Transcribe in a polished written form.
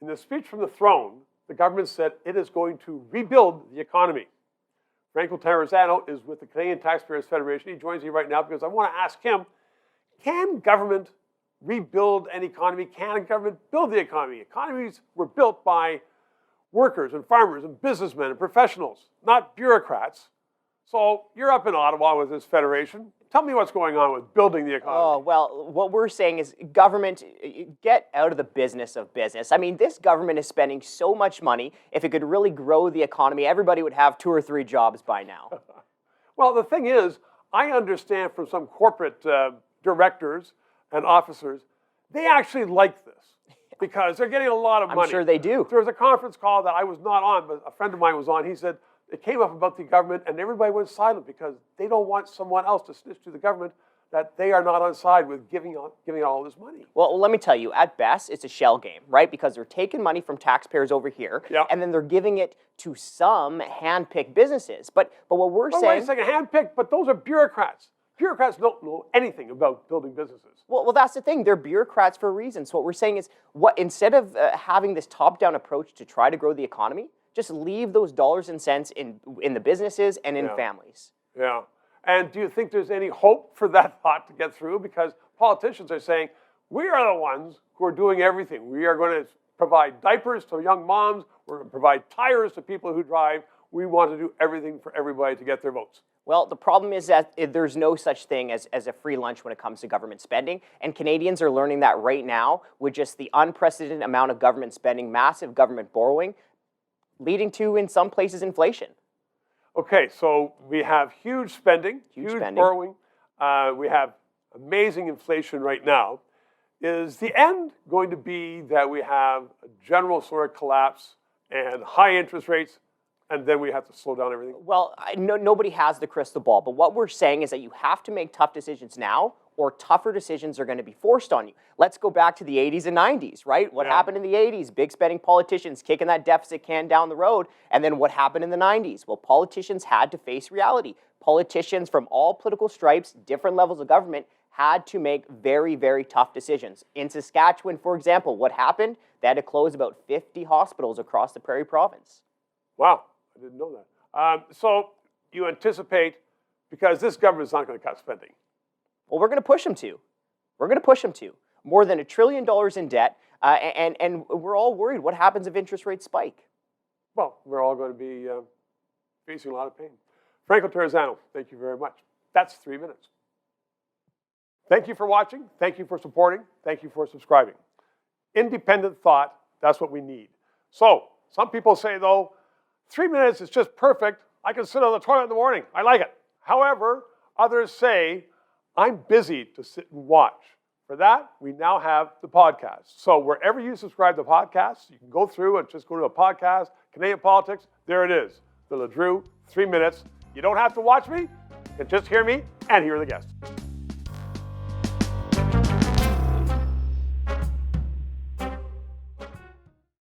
In the speech from the throne, the government said it is going to rebuild the economy. Franco Terrazzano is with the Canadian Taxpayers Federation. He joins me right now because I want to ask him, can government rebuild an economy? Can government build the economy? Economies were built by workers and farmers and businessmen and professionals, not bureaucrats. So you're up in Ottawa with this federation. Tell me what's going on with building the economy. Oh, well, what we're saying is government, get out of the business of business. I mean, this government is spending so much money. If it could really grow the economy, everybody would have 2 or 3 jobs by now. Well, the thing is, I understand from some corporate directors and officers, they actually like this because they're getting a lot of money. I'm sure they do. There was a conference call that I was not on, but a friend of mine was on. He said, it came up about the government, and everybody went silent because they don't want someone else to snitch to the government that they are not on side with giving out all this money. Well, let me tell you, at best, it's a shell game, right? Because they're taking money from taxpayers over here, and then they're giving it to some hand-picked businesses. But what we're saying... Wait a second, hand-picked, but those are bureaucrats. Bureaucrats don't know anything about building businesses. Well, that's the thing. They're bureaucrats for a reason. So what we're saying is, instead of having this top-down approach to try to grow the economy, just leave those dollars and cents in the businesses and in families. Yeah. And do you think there's any hope for that thought to get through? Because politicians are saying, we are the ones who are doing everything. We are going to provide diapers to young moms. We're going to provide tires to people who drive. We want to do everything for everybody to get their votes. Well, the problem is that there's no such thing as a free lunch when it comes to government spending, and Canadians are learning that right now with just the unprecedented amount of government spending, massive government borrowing, leading to, in some places, inflation. Okay, so we have huge spending, huge borrowing. We have amazing inflation right now. Is the end going to be that we have a general sort of collapse and high interest rates, and then we have to slow down everything? Well, nobody has the crystal ball, but what we're saying is that you have to make tough decisions now, or tougher decisions are going to be forced on you. Let's go back to the 80s and 90s, right? What happened in the 80s? Big spending politicians kicking that deficit can down the road. And then what happened in the 90s? Well, politicians had to face reality. Politicians from all political stripes, different levels of government, had to make very, very tough decisions. In Saskatchewan, for example, what happened? They had to close about 50 hospitals across the Prairie Province. Wow, I didn't know that. So you anticipate, because this government's not going to cut spending. Well, we're going to push them to. We're going to push them to. More than $1 trillion in debt, and we're all worried. What happens if interest rates spike? Well, we're all going to be facing a lot of pain. Franco Terrazzano, thank you very much. That's 3 minutes. Thank you for watching. Thank you for supporting. Thank you for subscribing. Independent thought, that's what we need. So, some people say, though, 3 minutes is just perfect. I can sit on the toilet in the morning. I like it. However, others say, I'm busy to sit and watch. For that, we now have the podcast. So wherever you subscribe to podcasts, you can go through and just go to a podcast, Canadian Politics. There it is, the LeDrew, 3 minutes. You don't have to watch me. You can just hear me and hear the guests.